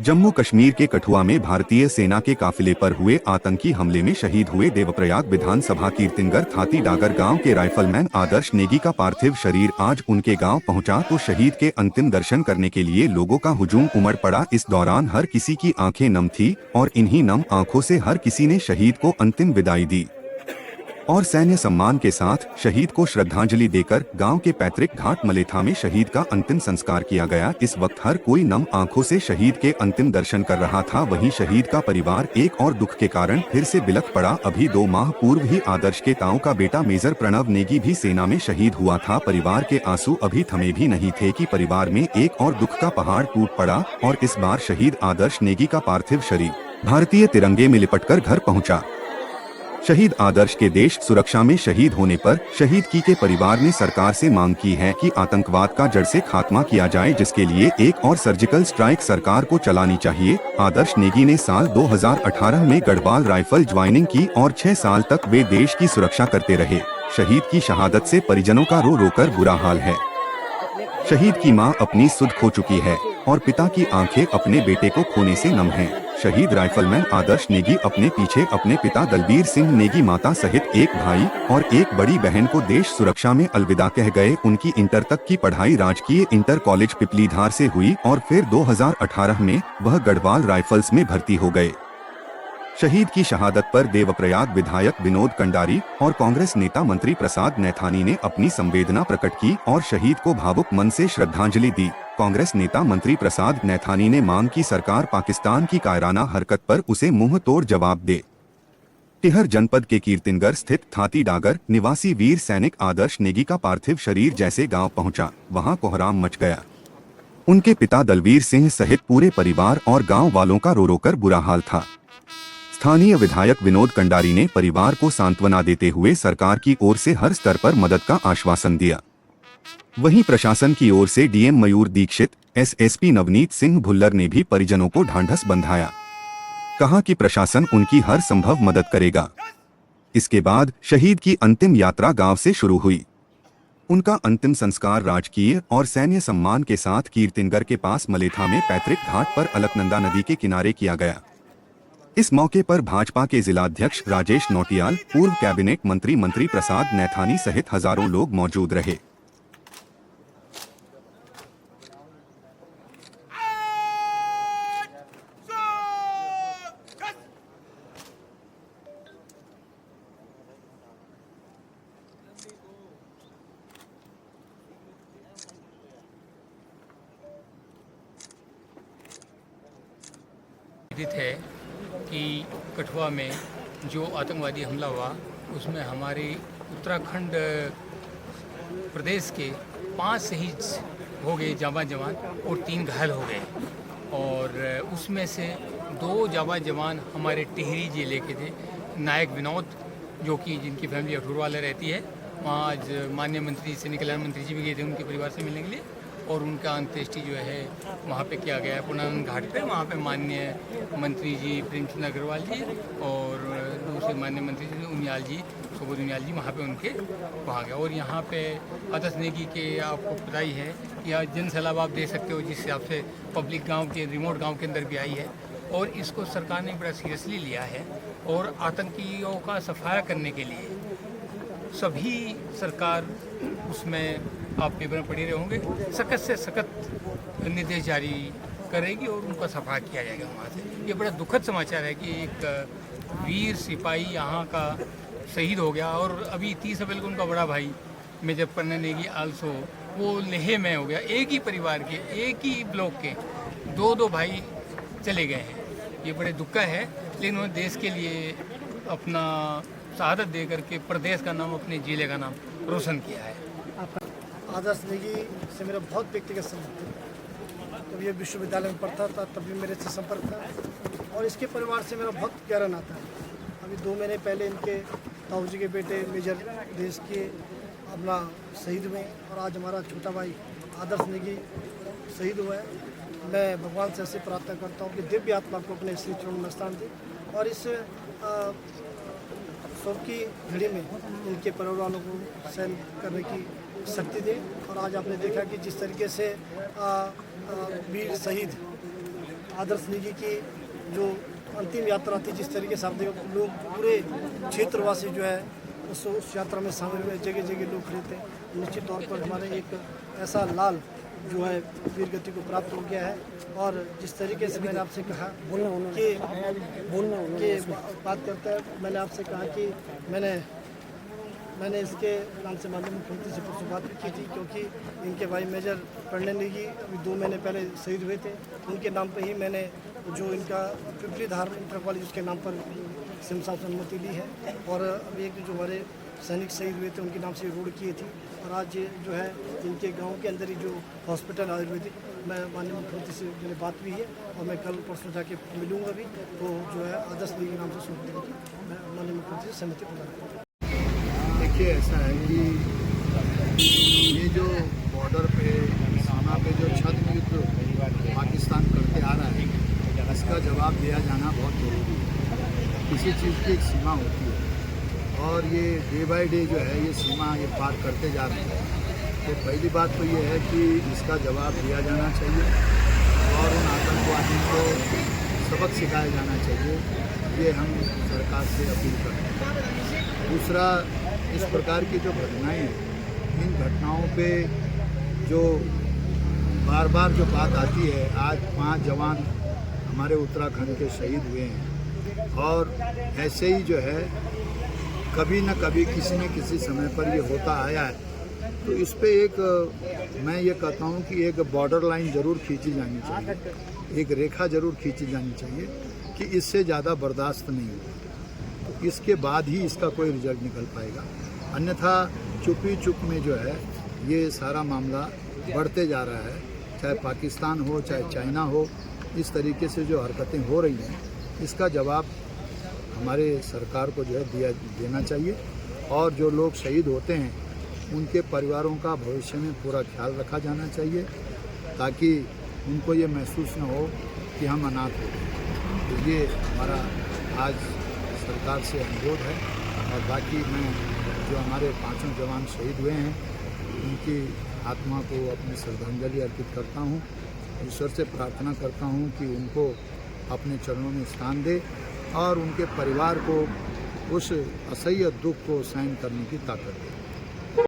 जम्मू कश्मीर के कठुआ में भारतीय सेना के काफिले पर हुए आतंकी हमले में शहीद हुए देवप्रयाग विधानसभा कीर्तिनगर थाती डागर गांव के राइफलमैन आदर्श नेगी का पार्थिव शरीर आज उनके गांव पहुंचा तो शहीद के अंतिम दर्शन करने के लिए लोगों का हुजूम उमड़ पड़ा। इस दौरान हर किसी की आंखें नम थी और इन्हीं नम आंखों से हर किसी ने शहीद को अंतिम विदाई दी और सैन्य सम्मान के साथ शहीद को श्रद्धांजलि देकर गांव के पैतृक घाट मलेथा में शहीद का अंतिम संस्कार किया गया। इस वक्त हर कोई नम आंखों से शहीद के अंतिम दर्शन कर रहा था। वहीं शहीद का परिवार एक और दुख के कारण फिर से बिलख पड़ा। अभी 2 माह पूर्व ही आदर्श के ताऊ का बेटा मेजर प्रणव नेगी भी सेना में शहीद हुआ था। परिवार के आंसू अभी थमे भी नहीं थे कि परिवार में एक और दुख का पहाड़ टूट पड़ा और इस बार शहीद आदर्श नेगी का पार्थिव शरीर भारतीय तिरंगे में लिपटकर घर पहुंचा। शहीद आदर्श के देश सुरक्षा में शहीद होने पर शहीद की के परिवार ने सरकार से मांग की है कि आतंकवाद का जड़ से खात्मा किया जाए, जिसके लिए एक और सर्जिकल स्ट्राइक सरकार को चलानी चाहिए। आदर्श नेगी ने साल 2018 में गढ़वाल राइफल ज्वाइनिंग की और 6 साल तक वे देश की सुरक्षा करते रहे। शहीद की शहादत से परिजनों का रो रो कर बुरा हाल है। शहीद की मां अपनी सुध खो चुकी है और पिता की आंखें अपने बेटे को खोने से नम हैं। शहीद राइफलमैन आदर्श नेगी अपने पीछे अपने पिता दलबीर सिंह नेगी, माता सहित एक भाई और एक बड़ी बहन को देश सुरक्षा में अलविदा कह गए। उनकी इंटर तक की पढ़ाई राजकीय इंटर कॉलेज पिपलीधार से हुई और फिर 2018 में वह गढ़वाल राइफल्स में भर्ती हो गए। शहीद की शहादत पर देवप्रयाग विधायक विनोद कंडारी और कांग्रेस नेता मंत्री प्रसाद नैथानी ने अपनी संवेदना प्रकट की और शहीद को भावुक मन से श्रद्धांजलि दी। कांग्रेस नेता मंत्री प्रसाद नैथानी ने मांग की सरकार पाकिस्तान की कायराना हरकत पर उसे मुंह तोड़ जवाब दे। टिहर जनपद के कीर्तिनगर स्थित थाती डागर निवासी वीर सैनिक आदर्श नेगी का पार्थिव शरीर जैसे गांव पहुंचा, वहां कोहराम मच गया। उनके पिता दलबीर सिंह सहित पूरे परिवार और गाँव वालों का रो रो कर बुरा हाल था। स्थानीय विधायक विनोद कंडारी ने परिवार को सांत्वना देते हुए सरकार की ओर से हर स्तर पर मदद का आश्वासन दिया। वहीं प्रशासन की ओर से डीएम मयूर दीक्षित, एसएसपी नवनीत सिंह भुल्लर ने भी परिजनों को ढांढस बंधाया। कहा कि प्रशासन उनकी हर संभव मदद करेगा। इसके बाद शहीद की अंतिम यात्रा गांव से शुरू हुई। उनका अंतिम संस्कार राजकीय और सैन्य सम्मान के साथ कीर्तिनगर के पास मलेथा में पैतृक घाट पर अलकनंदा नदी के किनारे किया गया। इस मौके पर भाजपा के जिलाध्यक्ष राजेश नौटियाल, पूर्व कैबिनेट मंत्री प्रसाद नैथानी सहित हजारों लोग मौजूद रहे। है कि कठुआ में जो आतंकवादी हमला हुआ उसमें हमारे उत्तराखंड प्रदेश के 5 शहीद हो गए जाबाज जवान और 3 घायल हो गए और उसमें से 2 जाबाज जवान हमारे टिहरी जिले के थे। नायक विनोद, जो कि जिनकी फैमिली अठूरवाला रहती है, वहाँ आज माननीय मंत्री सैनिक कल्याण मंत्री जी भी गए थे उनके परिवार से मिलने के लिए और उनका अंत्येष्टि जो है वहाँ पे किया गया है पुनानंद घाट पे। वहाँ पे माननीय मंत्री जी प्रेमचंद अग्रवाल जी और दूसरे माननीय मंत्री जी उनियाल जी, सुबोध उनियाल जी वहाँ पे उनके वहाँ गए। और यहाँ पे आदर्श नेगी के आपको पता ही है या जन सैलाब आप देख सकते हो जिस हिसाब से पब्लिक गाँव के रिमोट गाँव के अंदर भी आई है और इसको सरकार ने बड़ा सीरियसली लिया है और आतंकियों का सफाया करने के लिए सभी सरकार उसमें आप पेपर में पढ़े रहे होंगे, सख्त से सख्त निर्देश जारी करेगी और उनका सफाया किया जाएगा वहाँ से। ये बड़ा दुखद समाचार है कि एक वीर सिपाही यहाँ का शहीद हो गया और अभी 30 अप्रैल को उनका बड़ा भाई मेजर प्रणव नेगी आल्सो वो लेह में हो गया। एक ही परिवार के एक ही ब्लॉक के 2 भाई चले गए हैं। ये बड़े दुख का है, लेकिन उन्होंने देश के लिए अपना शहादत दे करके प्रदेश का नाम, अपने जिले का नाम रोशन किया है। आदर्श नेगी से मेरा बहुत व्यक्तिगत संबंध था। जब ये विश्वविद्यालय में पढ़ता था तब भी मेरे से संपर्क था और इसके परिवार से मेरा बहुत गहरा नाता है। अभी 2 महीने पहले इनके ताऊ जी के बेटे मेजर देश के अपना शहीद हुए और आज हमारा छोटा भाई आदर्श नेगी शहीद हुआ है। मैं भगवान से ऐसे प्रार्थना करता हूँ कि दिव्य आत्मा को अपने श्री चरणों में स्थान दे और इस शोक की घड़ी में इनके परिवार वालों को सहन करने की शक्ति दे। और आज आपने देखा कि जिस तरीके से वीर शहीद आदर्श नेगी की जो अंतिम यात्रा थी, जिस तरीके से आप देखो लोग पूरे क्षेत्रवासी जो है उस यात्रा में शामिल हुए, जगह जगह लोग खड़े थे। निश्चित तौर पर हमारे एक ऐसा लाल जो है वीर गति को प्राप्त हो गया है। और जिस तरीके से मैंने आपसे कहा कि बात करता है, मैंने आपसे कहा कि मैंने इसके नाम से माननीय मुख्यमंत्री से परसों बात भी की थी, क्योंकि इनके भाई मेजर प्रणय नेगी अभी 2 महीने पहले शहीद हुए थे। उनके नाम पे ही मैंने जो इनका पिपली धार इंटर कॉलेज उसके नाम पर सिमसा से अनुमति ली है। और अभी एक जो हमारे सैनिक शहीद हुए थे उनके नाम से रोड किए थी। और आज जो है इनके गांव के अंदर ही जो हॉस्पिटल आयुर्वेदिक, मैं माननीय मुख्यमंत्री से मैंने बात भी है और मैं कल परसों जाके मिलूँगा भी, तो जो है आदर्श नेगी के नाम से शुरू देने की मैं माननीय मुख्यमंत्री से सहमति प्रदान करूँगा। देखिए, ऐसा है कि ये जो बॉर्डर पे सीमा पे जो छद्म युद्ध पाकिस्तान करते आ रहा है, इसका जवाब दिया जाना बहुत ज़रूरी है। किसी चीज़ की एक सीमा होती है और ये डे बाय डे जो है ये सीमा ये पार करते जा रहे हैं। तो पहली बात तो ये है कि इसका जवाब दिया जाना चाहिए और उन आतंकवादियों को सबक सिखाया जाना चाहिए। ये हम सरकार से अपील करते हैं। दूसरा, इस प्रकार की जो घटनाएं हैं, इन घटनाओं पे जो बार बार जो बात आती है, आज 5 जवान हमारे उत्तराखंड के शहीद हुए हैं और ऐसे ही जो है कभी न कभी किसी न किसी समय पर ये होता आया है। तो इस पे एक मैं ये कहता हूँ कि एक बॉर्डर लाइन ज़रूर खींची जानी चाहिए, एक रेखा ज़रूर खींची जानी चाहिए कि इससे ज़्यादा बर्दाश्त नहीं होगा। तो इसके बाद ही इसका कोई रिजल्ट निकल पाएगा। अन्यथा चुपी चुप में जो है ये सारा मामला बढ़ते जा रहा है। चाहे पाकिस्तान हो चाहे चाइना हो, इस तरीके से जो हरकतें हो रही हैं, इसका जवाब हमारे सरकार को जो है देना चाहिए। और जो लोग शहीद होते हैं उनके परिवारों का भविष्य में पूरा ख्याल रखा जाना चाहिए, ताकि उनको ये महसूस न हो कि हम अनाथ हो गए। तो ये हमारा आज सरकार से अनुरोध है। और बाकी मैं जो हमारे 5 जवान शहीद हुए हैं उनकी आत्मा को अपनी श्रद्धांजलि अर्पित करता हूँ। ईश्वर से प्रार्थना करता हूँ कि उनको अपने चरणों में स्थान दे और उनके परिवार को उस असह्य दुख को सहन करने की ताकत दे।